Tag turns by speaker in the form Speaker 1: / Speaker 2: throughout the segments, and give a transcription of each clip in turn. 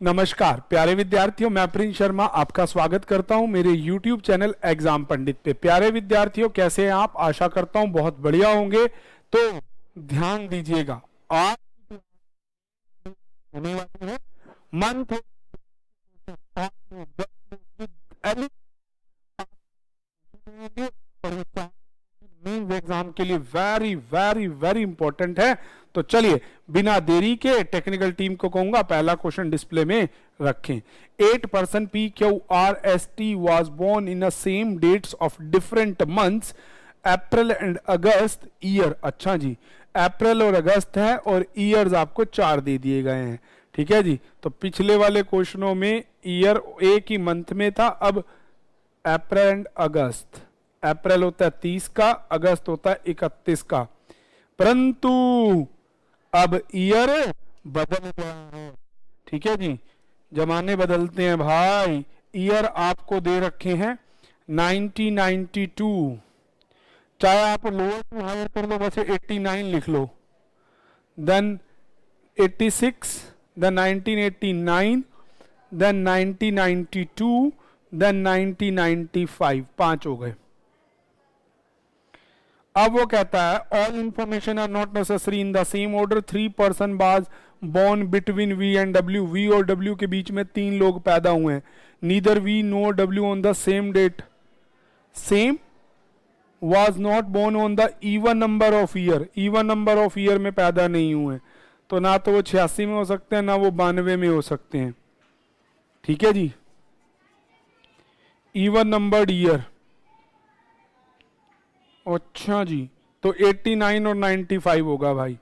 Speaker 1: नमस्कार प्यारे विद्यार्थियों, मैं प्रिंस शर्मा आपका स्वागत करता हूं मेरे YouTube चैनल एग्जाम पंडित पे। प्यारे विद्यार्थियों, कैसे हैं आप? आशा करता हूं बहुत बढ़िया होंगे। तो ध्यान दीजिएगा, आज होने वाली है मंथ मेंस एग्जाम के लिए वेरी वेरी वेरी इंपॉर्टेंट है। तो चलिए बिना देरी के टेक्निकल टीम को कहूंगा पहला क्वेश्चन डिस्प्ले में रखें। 8% PQRST was born in the same dates of different months April and August year. अच्छा जी, अप्रैल और अगस्त है और ईयर्स आपको 4 दे दिए गए हैं। ठीक है जी, तो पिछले वाले क्वेश्चनों में ईयर एक ही मंथ में था। अब अप्रैल एंड अगस्त, अप्रैल होता है 30 का, अगस्त होता है 31 का, परंतु अब ईयर बदल गया है। ठीक है जी, जमाने बदलते हैं भाई। ईयर आपको दे रखे हैं 1992, चाहे आप लोअर टू हायर कर लो, बस 89 लिख लो, देन 86, देन 1989, देन 1992, देन 1995, 5 हो गए। अब वो कहता है all information are not necessary in the same order, 3 person was born between V and W. V और डब्ल्यू के बीच में 3 लोग पैदा हुए हैं। Neither V nor W on the same date, same was not born on the even number of year, even number of year में पैदा नहीं हुए, तो ना तो वो 86 में हो सकते हैं, ना वो 92 में हो सकते हैं। ठीक है जी, even numbered year। अच्छा जी, तो 89 और 95 होगा भाई,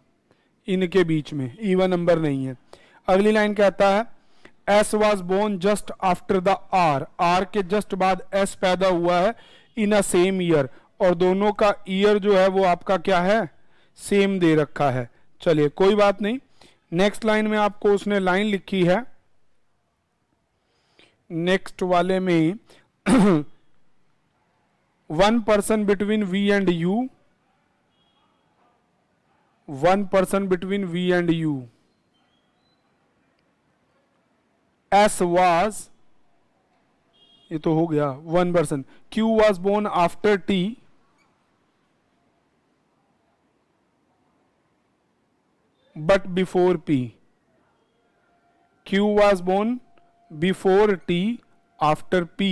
Speaker 1: इनके बीच में even नंबर नहीं है। अगली लाइन कहता है S was born just after the R, R के जस्ट बाद S पैदा हुआ है in a same year, और दोनों का ईयर जो है वो आपका क्या है, सेम दे रखा है। चलिए कोई बात नहीं, नेक्स्ट लाइन में आपको उसने लाइन लिखी है, नेक्स्ट वाले में 1 person between V and U, 1 person between V and U, S was, ये तो हो गया 1 person. Q was born after T, but before P. Q was born before T, after P.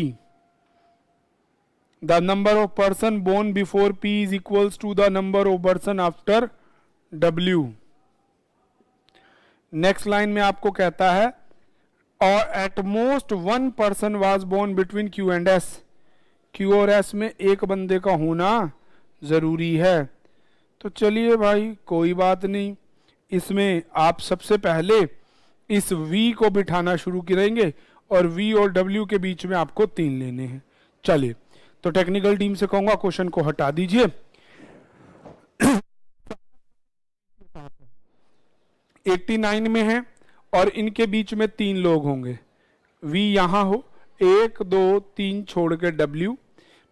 Speaker 1: The number of person born before P is equals to the number of person after W. Next line में आपको कहता है और at most 1 person was born between Q and S. Q और S में एक बंदे का होना जरूरी है। तो चलिए भाई कोई बात नहीं, इसमें आप सबसे पहले इस V को बिठाना शुरू करेंगे और V और W के बीच में आपको 3 लेने हैं। चलिए तो टेक्निकल टीम से कहूंगा क्वेश्चन को हटा दीजिए। 89 में है और इनके बीच में 3 लोग होंगे। V यहां हो 1 2 3 छोड़ के W,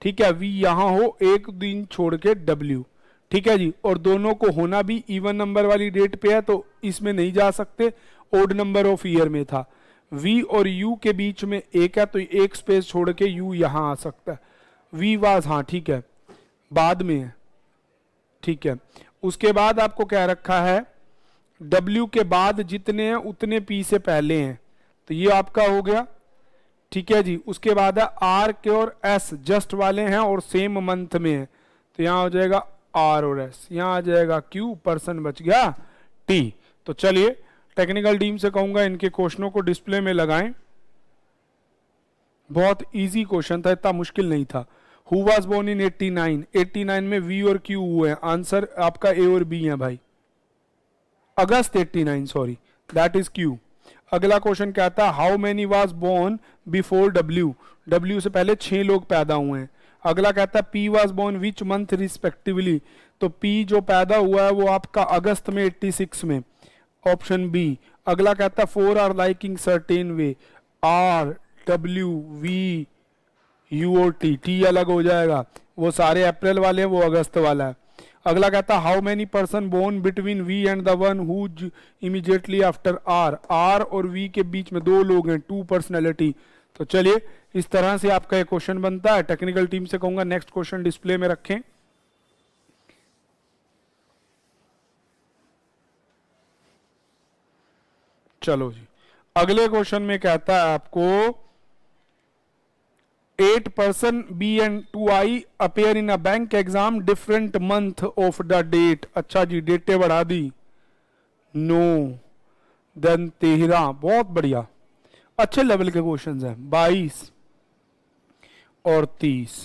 Speaker 1: ठीक है, V यहां हो 1 3 छोड़ के W, ठीक है जी, और दोनों को होना भी इवन नंबर वाली डेट पे है, तो इसमें नहीं जा सकते, ओड नंबर ऑफ ईयर में था। V और U के बीच में एक है, तो एक स्पेस छोड़ के U यहां आ सकता है। V वाज, हाँ ठीक है, बाद में है, ठीक है। उसके बाद आपको क्या रखा है, W के बाद जितने हैं उतने P से पहले हैं, तो ये आपका हो गया, ठीक है जी। उसके बाद है R के और S जस्ट वाले हैं और सेम मंथ में है, तो यहां हो जाएगा R और S, यहां आ जाएगा Q, पर्सन बच गया T। तो चलिए टेक्निकल टीम से कहूंगा इनके क्वेश्चनों को डिस्प्ले में लगाएं। बहुत इजी क्वेश्चन था, इतना मुश्किल नहीं था। हु वाज बोर्न इन 89, 89 में V और Q हुए हैं, आंसर आपका A और B है भाई। अगस्त 89, सॉरी, दैट इज Q। अगला क्वेश्चन कहता है how many was born before W, W से पहले 6 लोग पैदा हुए हैं। अगला कहता है P was born which month respectively, तो P जो पैदा हुआ है वो आपका अगस्त में 86 में, ऑप्शन बी। अगला कहता है 4 are liking certain way, R W V U और T, T अलग हो जाएगा, वो सारे अप्रैल वाले हैं, वो अगस्त वाला है। अगला कहता है how many person born between V and the one who immediately after R, R और वी के बीच में दो लोग हैं, टू पर्सनैलिटी। तो चलिए इस तरह से आपका एक क्वेश्चन बनता है। टेक्निकल टीम से कहूंगा नेक्स्ट क्वेश्चन डिस्प्ले में रखें। चलो जी, अगले क्वेश्चन में कहता है आपको 8 person B and 2I appear in a bank exam different month of the date। अच्छा जी, डेटें बढ़ा दी, नो देन 13, बहुत बढ़िया, अच्छे लेवल के क्वेश्चंस हैं। 22 और 30,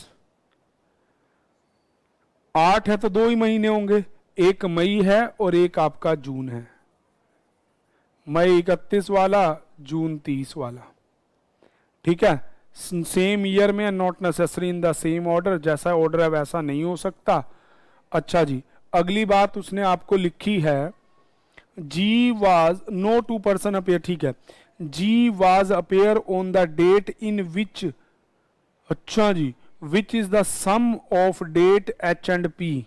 Speaker 1: 8 है तो 2 ही महीने होंगे, एक मई है और एक आपका जून है, मई 31 वाला, जून 30 वाला, ठीक है। सेम ईयर में, not necessary in the same order, जैसा ऑर्डर है वैसा नहीं हो सकता। अच्छा जी, अगली बात उसने आपको लिखी है G was no 2 person appear, ठीक है, G was appear on the date in which, अच्छा जी, which is the sum of date H and P,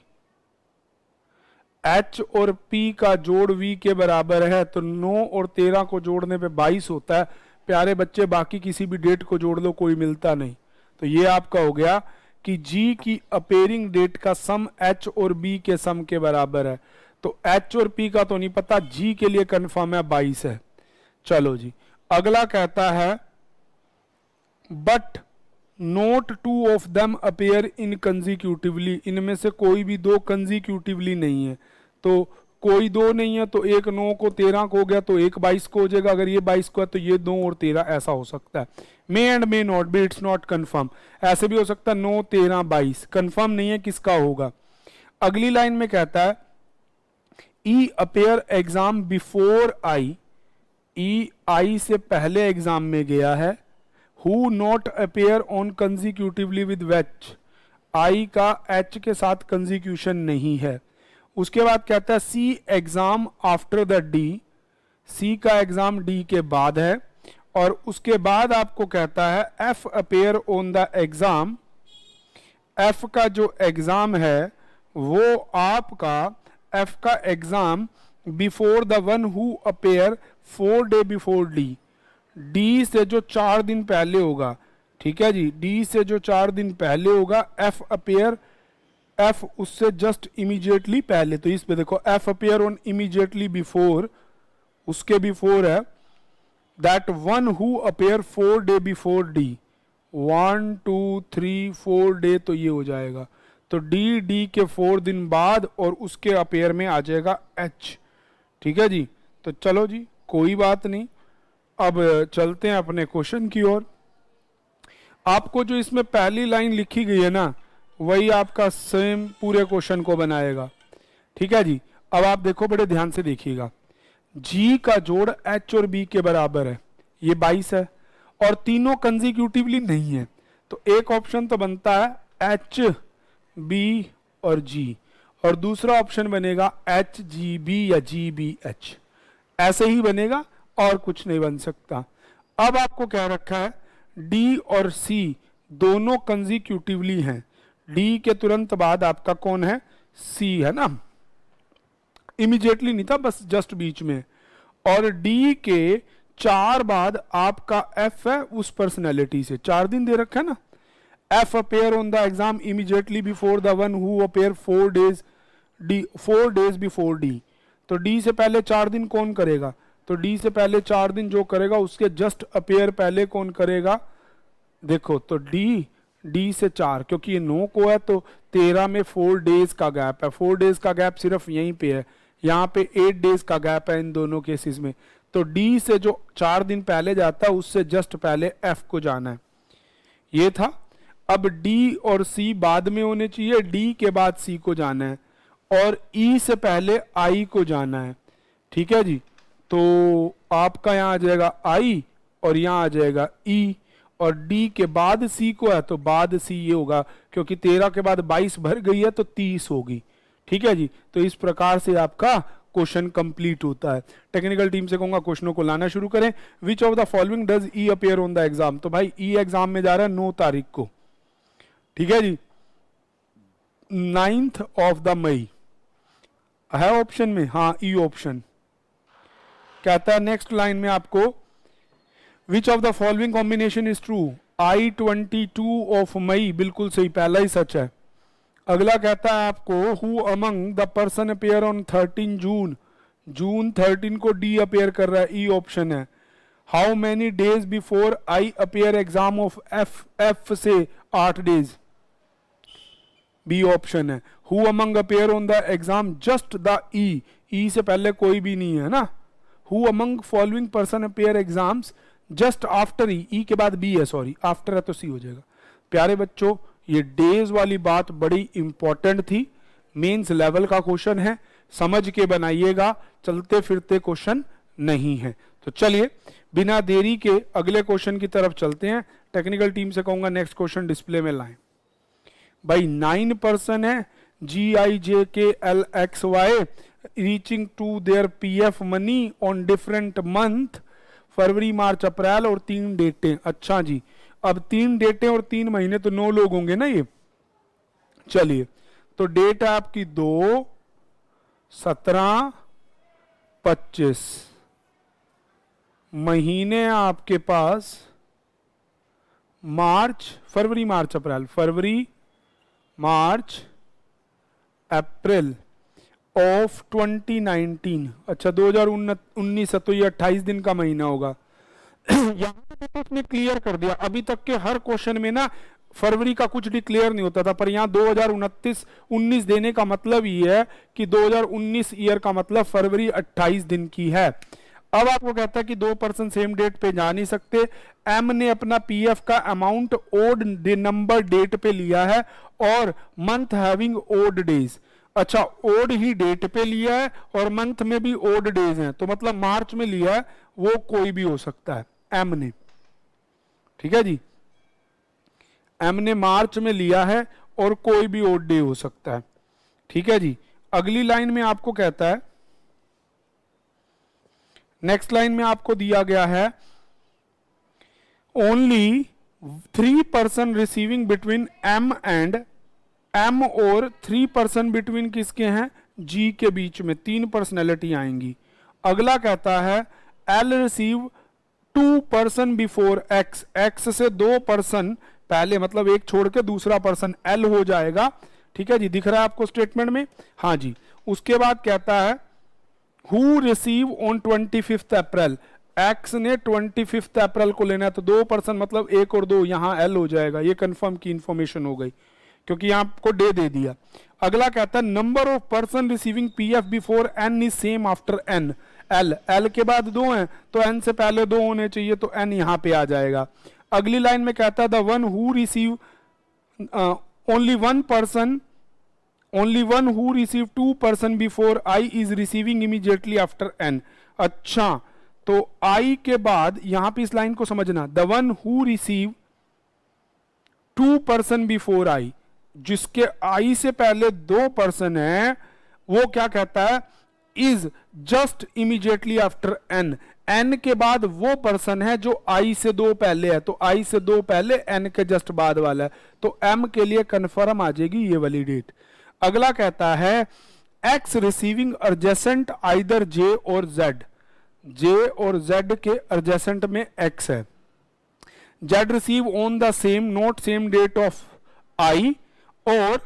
Speaker 1: H और पी का जोड़ वी के बराबर है, तो 9 और 13 को जोड़ने पे 22 होता है। प्यारे बच्चे, बाकी किसी भी डेट को जोड़ लो, कोई मिलता नहीं। तो ये आपका हो गया कि जी की अपेयरिंग डेट का सम एच और बी के सम के बराबर है। तो एच और पी का तो नहीं पता, जी के लिए कंफर्म है 22 है। चलो जी, अगला कहता है but note 2 of them appear in consecutively, इनमें से कोई भी 2 कंजिक्यूटिवली नहीं है। तो कोई 2 नहीं है तो एक 9 को 13 को हो गया, तो एक 22 को हो जाएगा। अगर ये 22 को है तो ये 2 और 13, ऐसा हो सकता है। May and may not be, it's not confirm, ऐसे भी हो सकता है 9 13 22, कंफर्म नहीं है किसका होगा। अगली लाइन में कहता है E appear exam before I, E I से पहले एग्जाम में गया है। Who not appear on consecutively with which, I का एच के साथ कंजिक्यूशन नहीं है। उसके बाद कहता है C exam after the D, C का एग्जाम डी के बाद है। और उसके बाद आपको कहता है F appear on the exam, F का जो एग्जाम है वो आपका एफ का exam before the one who appear 4 day before D, D से जो 4 दिन पहले होगा, ठीक है जी, डी से जो 4 दिन पहले होगा एफ अपेयर, एफ उससे जस्ट इमीडिएटली पहले। तो इस पे देखो F appear on immediately before, उसके बिफोर है that one who appear 4 day before D, 1 2 3 4 day, तो ये हो जाएगा। तो डी, डी के 4 दिन बाद और उसके अपेयर में आ जाएगा एच, ठीक है जी। तो चलो जी, कोई बात नहीं, अब चलते हैं अपने क्वेश्चन की ओर। आपको जो इसमें पहली लाइन लिखी गई है ना, वही आपका सेम पूरे क्वेश्चन को बनाएगा, ठीक है जी। अब आप देखो, बड़े ध्यान से देखिएगा, जी का जोड़ एच और बी के बराबर है, ये 22 है, और तीनों कंजिक्यूटिवली नहीं है। तो एक ऑप्शन तो बनता है एच बी और जी, और दूसरा ऑप्शन बनेगा एच जी बी या जी बी एच, ऐसे ही बनेगा और कुछ नहीं बन सकता। अब आपको क्या रखा है, डी और सी दोनों कंजिक्यूटिवली हैं, डी के तुरंत बाद आपका कौन है, सी है ना, इमीडिएटली नहीं था, बस जस्ट बीच में। और डी के 4 बाद आपका एफ है उस पर्सनैलिटी से, 4 दिन दे रखा है ना, F appear on the exam immediately before the one who appear 4 days D, 4 days before D. तो डी से पहले 4 दिन कौन करेगा, तो डी से पहले 4 दिन जो करेगा उसके जस्ट अपेयर पहले कौन करेगा, देखो तो डी, डी से 4, क्योंकि ये 9 को है तो 13 में 4 days का गैप है, 4 days का गैप सिर्फ यहीं पे है, यहाँ पे 8 days का गैप है इन दोनों केसेस में। तो डी से जो 4 दिन पहले जाता है उससे जस्ट पहले एफ को जाना है, ये था। अब डी और सी बाद में होने चाहिए, डी के बाद सी को जाना है, और ई से पहले आई को जाना है, ठीक है जी। तो आपका यहाँ आ जाएगा आई और यहाँ आ जाएगा ई, और डी के बाद सी को है तो बाद सी ये होगा, क्योंकि 13 के बाद 22 भर गई है तो 30 होगी, ठीक है जी। तो इस प्रकार से आपका क्वेश्चन कंप्लीट होता है। टेक्निकल टीम से कहूंगा क्वेश्चनों को लाना शुरू करें। विच of the following does E appear on the exam, तो भाई ई एग्जाम में जा रहा है 9 तारीख को, ठीक है जी, 9th of the मई, है ऑप्शन में, हाँ ई ऑप्शन। कहता है नेक्स्ट लाइन में आपको which of the following combination is true, I-22 of May, बिल्कुल सही, पहला ही सच है। अगला कहता है आपको who among the person appear on 13 June, June 13 को डी अपेयर कर रहा है, ई ऑप्शन है। How many days before I appear exam of F, F से 8 डेज, बी ऑप्शन है। Who among appear on the exam just the E, E से पहले कोई भी नहीं है ना। Who among following person appear exams just after E के बाद बी है, सॉरी आफ्टर है तो सी हो जाएगा। प्यारे बच्चों ये डेज वाली बात बड़ी इंपॉर्टेंट थी, मेंस लेवल का क्वेश्चन है, समझ के बनाइएगा, चलते फिरते क्वेश्चन नहीं है। तो चलिए बिना देरी के अगले क्वेश्चन की तरफ चलते हैं। टेक्निकल टीम से कहूंगा नेक्स्ट क्वेश्चन डिस्प्ले में लाएं। भाई 9 पर्सन है GIJKLXY reaching to their PF money on different month, फरवरी मार्च अप्रैल और 3 डेटें। अच्छा जी, अब 3 डेटें और 3 महीने तो 9 लोग होंगे ना ये। चलिए तो डेट है आपकी 2, 17, 25, महीने आपके पास मार्च, फरवरी मार्च अप्रैल, फरवरी मार्च अप्रैल ऑफ 2019। अच्छा 2019 है तो ये 28 दिन का महीना होगा। यहाँ पे उसने क्लियर कर दिया, अभी तक के हर क्वेश्चन में ना फरवरी का कुछ डिक्लेयर नहीं होता था, पर यहाँ 2029 देने का मतलब ये है कि 2019 ईयर का मतलब फरवरी 28 दिन की है। अब आपको कहता है कि 2 पर्सन सेम डेट पे जा नहीं सकते। एम ने अपना पीएफ का अमाउंट ओड नंबर डेट पे लिया है और मंथ हैविंग ओड डेज। अच्छा ओड ही डेट पे लिया है और मंथ में भी ओड डेज हैं, तो मतलब मार्च में लिया है, वो कोई भी हो सकता है एम ने। ठीक है जी, एम ने मार्च में लिया है और कोई भी ओड डे हो सकता है। ठीक है जी, अगली लाइन में आपको कहता है, नेक्स्ट लाइन में आपको दिया गया है only 3 person receiving between M and M, और 3 पर्सन बिटवीन किसके हैं, जी के बीच में 3 पर्सनैलिटी आएंगी। अगला कहता है L receive 2 person before x, x से 2 पर्सन पहले, मतलब एक छोड़ के दूसरा पर्सन एल हो जाएगा। ठीक है जी, दिख रहा है आपको स्टेटमेंट में, हाँ जी। उसके बाद कहता है who receive on 25 April, x ने 25 अप्रैल को लेना है, तो 2 पर्सन मतलब 1 और 2, यहां एल हो जाएगा। ये कंफर्म की इंफॉर्मेशन हो गई क्योंकि यहां आपको डे दे दिया। अगला कहता है number of person receiving PF before N is same after N, L, L के बाद 2 हैं तो एन से पहले 2 होने चाहिए, तो एन यहां पे आ जाएगा। अगली लाइन में कहता है the one who receive only one who receive 2 person before I is receiving immediately after N. अच्छा तो आई के बाद यहां पे इस लाइन को समझना, the one who receive 2 person before आई, जिसके आई से पहले 2 पर्सन है, वो क्या कहता है is just immediately after N, N के बाद वो पर्सन है जो आई से 2 पहले है, तो आई से 2 पहले एन के जस्ट बाद वाला है, तो एम के लिए कंफर्म आ जाएगी ये वाली डेट। अगला कहता है एक्स रिसीविंग एडजेसेंट आइदर जे और जेड, जे और जेड के एडजेसेंट में एक्स है। Z receive on the same not same date of I और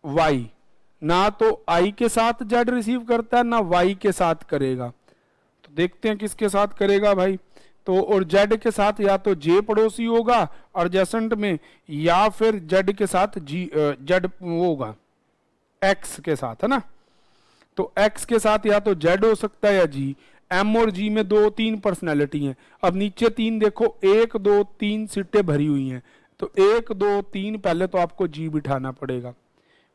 Speaker 1: वाई, ना तो आई के साथ जेड रिसीव करता है ना वाई के साथ करेगा। तो देखते हैं किसके साथ करेगा भाई, तो और जेड के साथ या तो जे पड़ोसी होगा एडजेसेंट में, या फिर जेड के साथ जी जेड वो होगा एक्स के साथ, है ना। तो एक्स के साथ या तो जेड हो सकता है या जी। एम और जी में 2-3 पर्सनैलिटी हैं। अब नीचे 3 देखो, 1 2 3 सीटें भरी हुई हैं, तो 1 2 3 पहले तो आपको जी बिठाना पड़ेगा।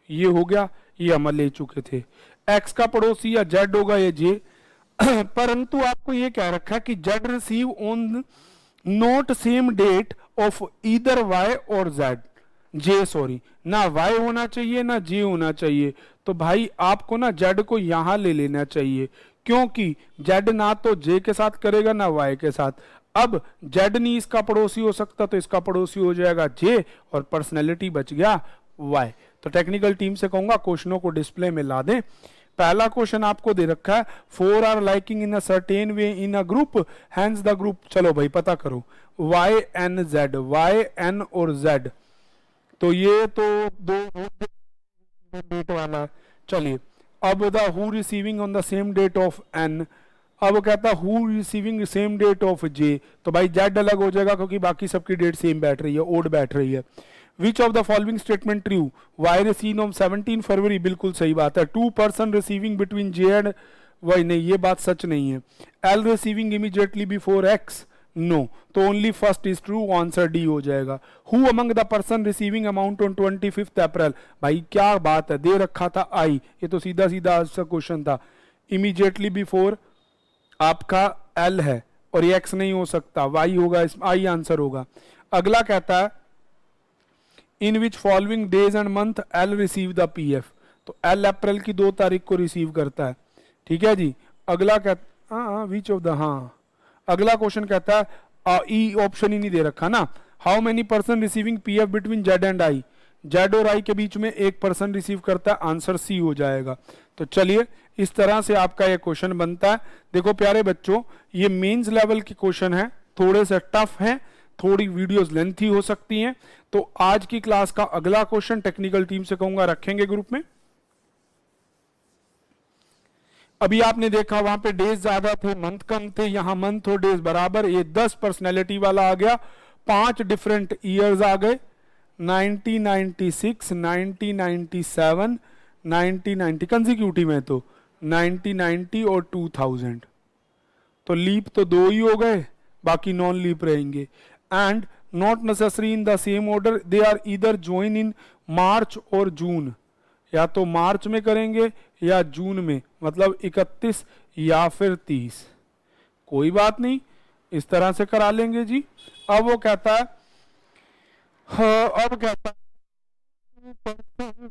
Speaker 1: ये हो गया, ये हम ले चुके थे। एक्स का पड़ोसी या जेड होगा या जे, परंतु आपको ये कह रखा है कि Z receive on not same date of either Y और जेड, जे सॉरी, ना वाई होना चाहिए ना जे होना चाहिए। तो भाई आपको ना जेड को यहां ले लेना चाहिए, क्योंकि जेड ना तो जे के साथ करेगा ना वाई के साथ। अब जेड नहीं इसका पड़ोसी हो सकता, तो इसका पड़ोसी हो जाएगा जे, और पर्सनैलिटी बच गया वाई। तो टेक्निकल टीम से कहूंगा क्वेश्चनों को डिस्प्ले में ला दें। पहला क्वेश्चन आपको दे रखा है, 4 are liking in a certain way in a group, hence the group. चलो भाई पता करो, Y N Z, Y N और जेड, तो ये तो दो डेट वाला है। चलिए अब the who receiving on the same date of N, अब कहता who receiving same date of J, तो भाई जेड अलग हो जाएगा क्योंकि बाकी सबकी डेट सेम बैठ रही है, ओड बैठ रही है। Which of the following statement true, Y receive on 17 फरवरी, बिल्कुल सही बात है। 2 person receiving between J and Y, नहीं ये बात सच नहीं है। L receiving immediately before X, no, तो only first is true, answer D हो जाएगा। Who among the person receiving amount on 25 April, भाई क्या बात है, दे रखा था आई, ये तो सीधा सीधा आज का क्वेश्चन था। इमीडिएटली बिफोर आपका एल है और ये एक्स नहीं हो सकता, वाई होगा, इसमें आई आंसर होगा। अगला कहता है in which following days and month L receive the PF, तो एल अप्रैल की 2 तारीख को रिसीव करता है, ठीक है जी। अगला कहता हाँ विच ऑफ द, हाँ अगला क्वेश्चन कहता है ई ऑप्शन ही नहीं दे रखा ना, how many person receiving PF between Z and I, Z और आई के बीच में एक पर्सन रिसीव करता है, आंसर सी हो जाएगा। तो चलिए इस तरह से आपका ये क्वेश्चन बनता है। देखो प्यारे बच्चों, ये मेंस लेवल के क्वेश्चन है, थोड़े से टफ हैं, थोड़ी वीडियोस लेंथी हो सकती हैं। तो आज की क्लास का अगला क्वेश्चन टेक्निकल टीम से कहूंगा रखेंगे ग्रुप में। अभी आपने देखा वहां पे डेज ज्यादा थे, मंथ कम थे, यहां मंथ और डेज बराबर। ये 10 पर्सनैलिटी वाला आ गया, 5 डिफरेंट ईयर्स आ गए, 1996, 1997, 1990 कंसेक्यूटिव में, तो 1990 और 2000। तो लीप तो 2 ही हो गए, बाकी नॉन लीप रहेंगे। And not necessary in the same order, they are either join in March और जून, या तो मार्च में करेंगे या जून में, मतलब 31 या फिर 30, कोई बात नहीं, इस तरह से करा लेंगे जी। अब वो कहता है अब कहता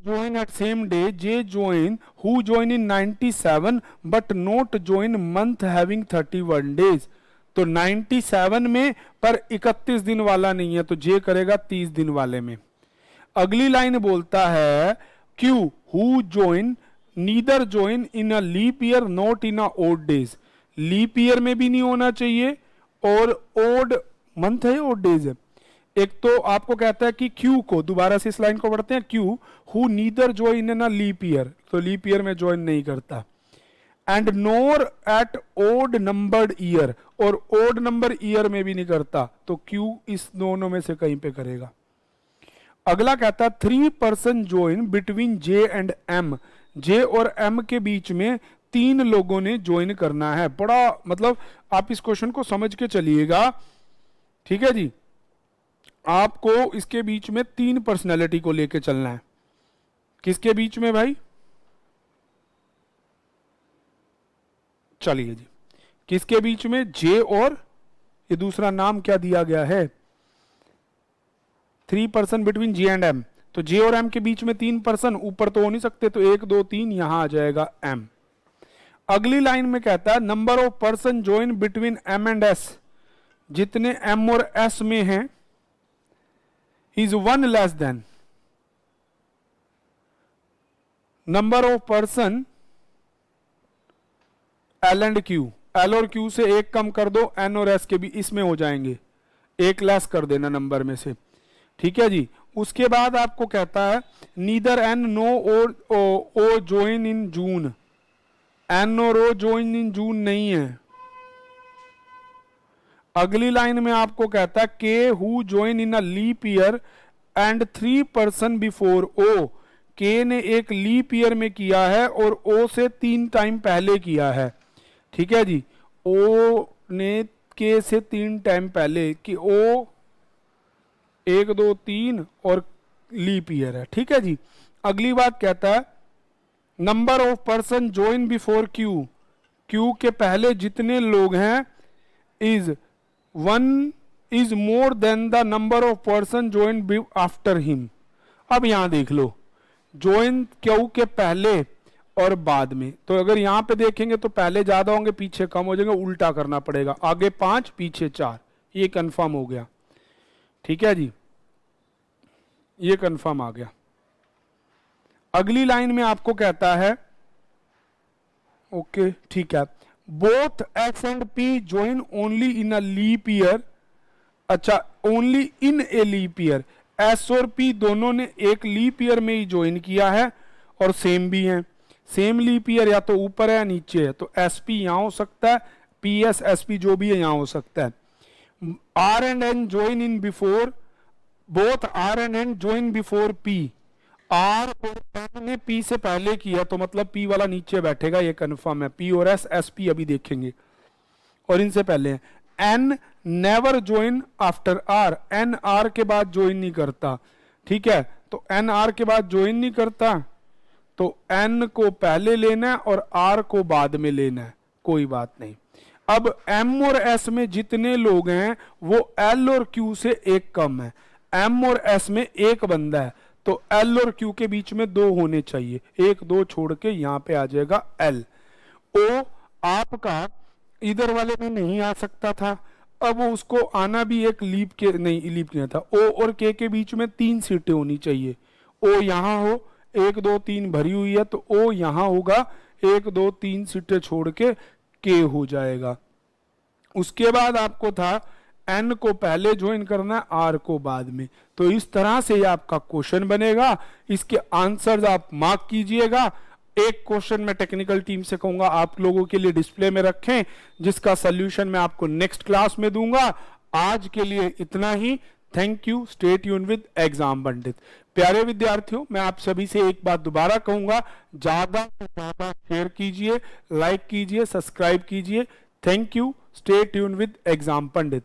Speaker 1: join at same day, J join, who join in 97 but not join month having 31 days, तो 97 में पर 31 दिन वाला नहीं है, तो J करेगा 30 दिन वाले में। अगली लाइन बोलता है Q who join neither join in a leap year not in a odd days, leap year में भी नहीं होना चाहिए और ओड मंथ है ओड डेज है। एक तो आपको कहता है कि क्यू को, दोबारा से इस लाइन को पढ़ते हैं, Q who neither join in a leap year, तो लीप ईयर में ज्वाइन नहीं करता। And nor at odd numbered year, और ओड नंबर ईयर में भी नहीं करता, तो क्यू इस दोनों में से कहीं पे करेगा। अगला कहता है 3 person join between J and M, J और एम के बीच में 3 लोगों ने ज्वाइन करना है। बड़ा मतलब आप इस क्वेश्चन को समझ के चलिएगा, ठीक है जी। आपको इसके बीच में 3 पर्सनैलिटी को लेके चलना है। किसके बीच में भाई? चलिए जी, किसके बीच में? जे और ये दूसरा नाम क्या दिया गया है? 3 person between J and M, तो जे और एम के बीच में 3 पर्सन, ऊपर तो हो नहीं सकते, तो 1 2 3 यहां आ जाएगा एम। अगली लाइन में कहता है number of person join between M and S, जितने एम और एस में हैं is 1 less than number of person L and Q, L और Q से 1 कम कर दो, N और S के भी इसमें हो जाएंगे, 1 लेस कर देना नंबर में से, ठीक है जी। उसके बाद आपको कहता है नीदर N नो और O join in June, N और O join in जून नहीं है। अगली लाइन में आपको कहता है के who join in a leap year and 3 person before O, K ने एक लीप ईयर में किया है और ओ से 3 टाइम पहले किया है, ठीक है जी। ओ ने के से 3 टाइम पहले कि ओ 1 2 3 और लीप ईयर है, ठीक है जी। अगली बात कहता है number of person join before Q, Q के पहले जितने लोग हैं is 1 is more than the number of person joined after him। अब यहां देख लो ज्वाइन क्यू के पहले और बाद में, तो अगर यहां पे देखेंगे तो पहले ज्यादा होंगे पीछे कम हो जाएंगे, उल्टा करना पड़ेगा, आगे 5 पीछे 4, ये कंफर्म हो गया, ठीक है जी, ये कंफर्म आ गया। अगली लाइन में आपको कहता है ओके ठीक है। Both S and P join only in a leap year, अच्छा only in a leap year, S और पी दोनों ने एक लीप ईयर में ही ज्वाइन किया है और सेम भी हैं। सेम लीप ईयर या तो ऊपर है या नीचे है, तो एस पी यहां हो सकता है, पी एस एस पी जो भी है यहां हो सकता है। R and N join in before, both R and N join before P, R और एन ने पी से पहले किया तो मतलब पी वाला नीचे बैठेगा, ये कंफर्म है। पी और एस, एस पी अभी देखेंगे, और इनसे पहले है। N never join after R, N R के बाद ज्वाइन नहीं करता, ठीक है, तो एन आर के बाद ज्वाइन नहीं करता, तो एन को पहले लेना है और आर को बाद में लेना है, कोई बात नहीं। अब एम और एस में जितने लोग हैं वो एल और क्यू से एक कम है, एम और एस में एक बंदा है, तो एल और क्यू के बीच में दो होने चाहिए, एक दो छोड़ के यहां पे आ जाएगा एल। ओ आपका इधर वाले में नहीं आ सकता था, अब उसको आना भी एक लीप के नहीं, लीप नहीं था। ओ और के बीच में 3 सीटें होनी चाहिए, ओ यहां हो, 1 2 3 भरी हुई है तो ओ यहां होगा, 1 2 3 सीटें छोड़ के हो जाएगा। उसके बाद आपको था एन को पहले ज्वाइन करना, आर को बाद में, तो इस तरह से ये आपका क्वेश्चन बनेगा। इसके आंसर्स आप मार्क कीजिएगा। एक क्वेश्चन मैं टेक्निकल टीम से कहूंगा आप लोगों के लिए डिस्प्ले में रखें, जिसका सॉल्यूशन मैं आपको नेक्स्ट क्लास में दूंगा। आज के लिए इतना ही, thank you, stay tune with exam Pandit. प्यारे विद्यार्थियों, मैं आप सभी से एक बात दोबारा कहूंगा, ज्यादा से ज्यादा शेयर कीजिए, लाइक कीजिए, सब्सक्राइब कीजिए। Thank you, stay tune with exam Pandit.